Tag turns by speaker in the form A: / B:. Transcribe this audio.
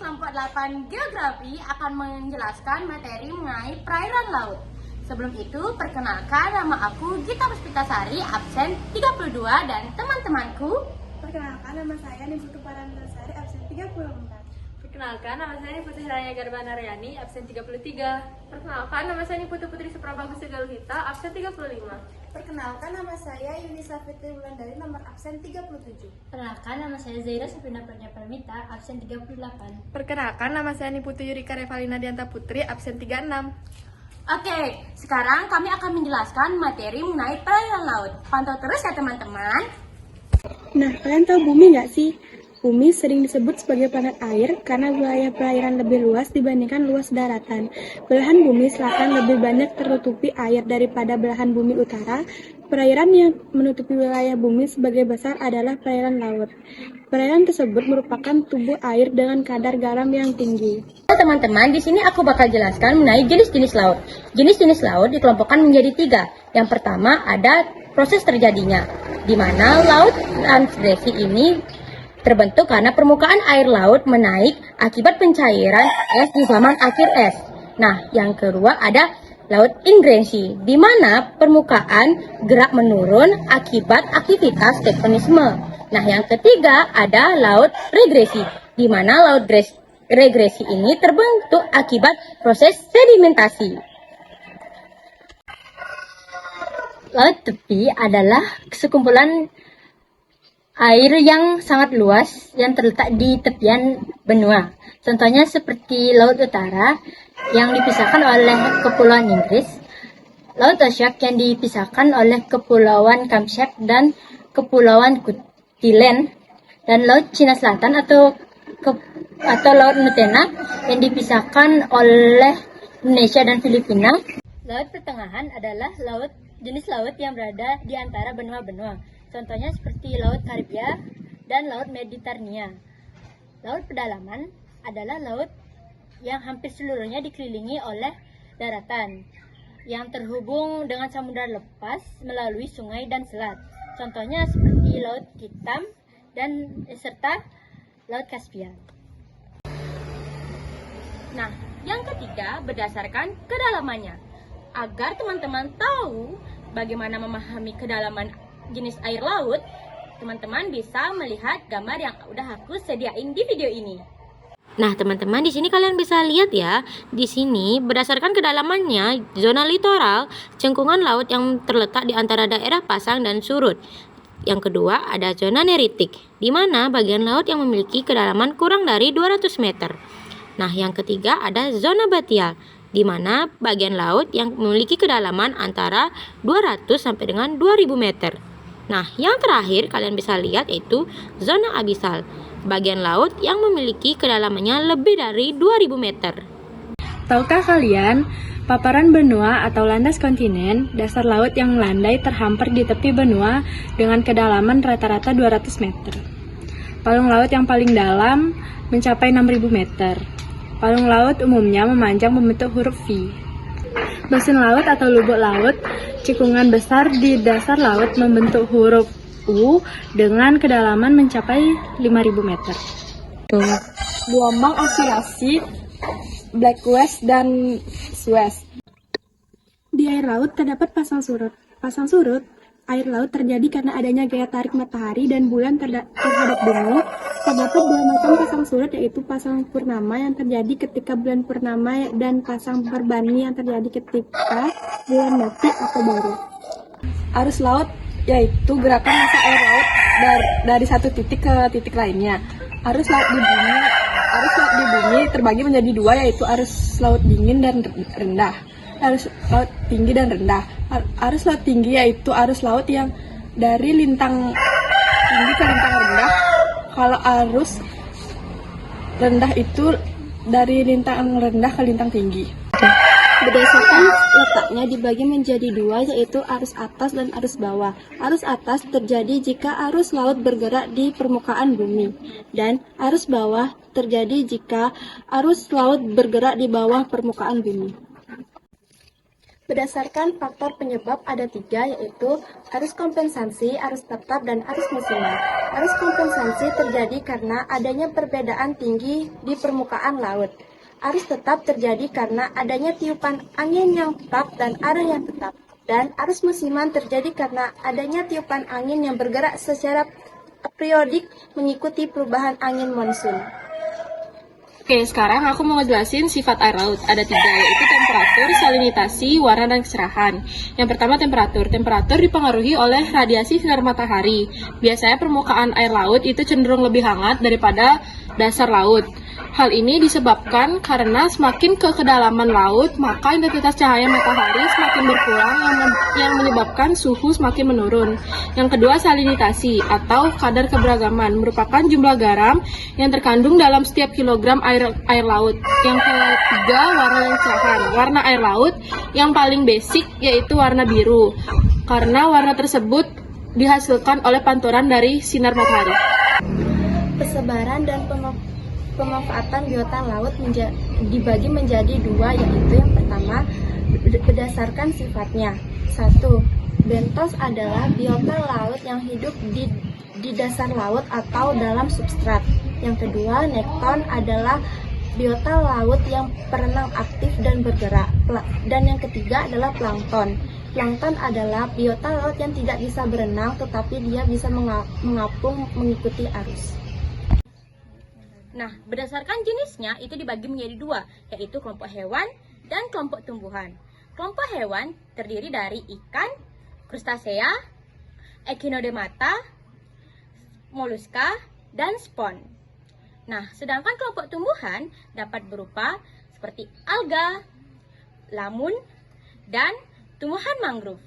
A: kelompok 8 Geografi akan menjelaskan materi mengenai perairan laut. Sebelum itu, perkenalkan nama aku Gita Puspitasari, absen 32, dan teman-temanku.
B: Perkenalkan, nama saya Niputu Parantasari, absen 34.
C: Perkenalkan, nama saya Putri Raya Garbana Rayani, absen 33. Perkenalkan, nama saya Putu Putri Suprabagus Segaluhita, absen 35.
B: Perkenalkan, nama saya Yunisa Fitri Wulandari, nomor absen 37.
D: Perkenalkan, nama saya Zaira Sabrina Pradnya Pramita, absen 38.
C: Perkenalkan, nama saya Niputu Yurika Revalina Dianta Putri, absen 36.
A: Oke, sekarang kami akan menjelaskan materi mengenai perairan laut. Pantau terus ya teman-teman.
B: Nah, kalian tahu bumi nggak sih? Bumi sering disebut sebagai planet air karena wilayah perairan lebih luas dibandingkan luas daratan. Belahan bumi selatan lebih banyak tertutupi air daripada belahan bumi utara. Perairan yang menutupi wilayah bumi sebagai besar adalah perairan laut. Perairan tersebut merupakan tubuh air dengan kadar garam yang tinggi.
A: Teman-teman, di sini aku bakal jelaskan mengenai jenis-jenis laut. Jenis-jenis laut dikelompokkan menjadi 3. Yang pertama ada proses terjadinya, di mana laut transgresi ini terbentuk karena permukaan air laut menaik akibat pencairan es di zaman akhir es. Nah, yang kedua ada laut ingresi, di mana permukaan gerak menurun akibat aktivitas tektonisme. Nah, yang ketiga ada laut regresi, di mana laut regresi ini terbentuk akibat proses sedimentasi.
D: Laut tepi adalah sekumpulan air yang sangat luas yang terletak di tepian benua. Contohnya seperti Laut Utara yang dipisahkan oleh Kepulauan Inggris, Laut Oshak yang dipisahkan oleh Kepulauan Kamchatka dan Kepulauan Kutilen, dan Laut Cina Selatan atau Laut Nutena yang dipisahkan oleh Indonesia dan Filipina. Laut pertengahan adalah jenis laut yang berada di antara benua-benua. Contohnya seperti Laut Karibia dan Laut Mediterania. Laut pedalaman adalah laut yang hampir seluruhnya dikelilingi oleh daratan, yang terhubung dengan samudra lepas melalui sungai dan selat. Contohnya seperti Laut Hitam dan serta Laut Kaspia.
A: Nah, yang ketiga berdasarkan kedalamannya. Agar teman-teman tahu bagaimana memahami kedalaman jenis air laut, teman-teman bisa melihat gambar yang udah aku sediain di video ini.
E: Nah, teman-teman, di sini kalian bisa lihat ya. Di sini berdasarkan kedalamannya, zona litoral, cengkungan laut yang terletak di antara daerah pasang dan surut. Yang kedua, ada zona neritik, di mana bagian laut yang memiliki kedalaman kurang dari 200 meter. Nah, yang ketiga ada zona batial, di mana bagian laut yang memiliki kedalaman antara 200 sampai dengan 2000 meter. Nah, yang terakhir kalian bisa lihat yaitu zona abisal, bagian laut yang memiliki kedalamannya lebih dari 2000 meter.
B: Tahukah kalian, paparan benua atau landas kontinen, dasar laut yang melandai terhampar di tepi benua dengan kedalaman rata-rata 200 meter. Palung laut yang paling dalam mencapai 6000 meter. Palung laut umumnya memanjang membentuk huruf V. Basin laut atau lubuk laut, cekungan besar di dasar laut membentuk huruf U dengan kedalaman mencapai 5000 meter. Gelombang oscilasi Black West dan Suez. Di air laut terdapat pasang surut. Pasang surut air laut terjadi karena adanya gaya tarik matahari dan bulan terhadap bumi. Terdapat dua macam pasang surut, yaitu pasang purnama yang terjadi ketika bulan purnama dan pasang perbani yang terjadi ketika bulan mati atau baru. Arus laut yaitu gerakan massa air laut dari satu titik ke titik lainnya. Arus laut di bumi terbagi menjadi dua, yaitu arus laut dingin dan rendah. Arus laut tinggi dan rendah. Arus laut tinggi yaitu arus laut yang dari lintang tinggi ke lintang rendah. Kalau arus rendah itu dari lintang rendah ke lintang tinggi. Berdasarkan letaknya dibagi menjadi dua, yaitu arus atas dan arus bawah. Arus atas terjadi jika arus laut bergerak di permukaan bumi, dan arus bawah terjadi jika arus laut bergerak di bawah permukaan bumi. Berdasarkan faktor penyebab ada 3, yaitu arus kompensasi, arus tetap, dan arus musiman. Arus kompensasi terjadi karena adanya perbedaan tinggi di permukaan laut. Arus tetap terjadi karena adanya tiupan angin yang tetap dan arah yang tetap. Dan arus musiman terjadi karena adanya tiupan angin yang bergerak secara periodik mengikuti perubahan angin monsun.
F: Oke, sekarang aku mau ngejelasin sifat air laut. Ada 3, yaitu temperatur, salinitasi, warna, dan kecerahan. Yang pertama temperatur. Temperatur dipengaruhi oleh radiasi sinar matahari. Biasanya permukaan air laut itu cenderung lebih hangat daripada dasar laut. Hal ini disebabkan karena semakin ke kedalaman laut, maka intensitas cahaya matahari semakin berkurang yang menyebabkan suhu semakin menurun. Yang kedua, salinitasi atau kadar keberagaman merupakan jumlah garam yang terkandung dalam setiap kilogram air laut. Yang ketiga, warna dan kecerahan. Warna air laut yang paling basic yaitu warna biru, karena warna tersebut dihasilkan oleh pantulan dari sinar matahari.
B: Persebaran dan pemanfaatan biota laut dibagi menjadi 2, yaitu yang pertama berdasarkan sifatnya. 1. Bentos adalah biota laut yang hidup di dasar laut atau dalam substrat. Yang kedua, nekton adalah biota laut yang berenang aktif dan bergerak. Dan yang ketiga adalah plankton. Plankton adalah biota laut yang tidak bisa berenang tetapi dia bisa mengapung mengikuti arus.
A: Nah, berdasarkan jenisnya itu dibagi menjadi 2, yaitu kelompok hewan dan kelompok tumbuhan. Kelompok hewan terdiri dari ikan, krustasea, echinodermata, moluska, dan spon. Nah, sedangkan kelompok tumbuhan dapat berupa seperti alga, lamun, dan tumbuhan mangrove.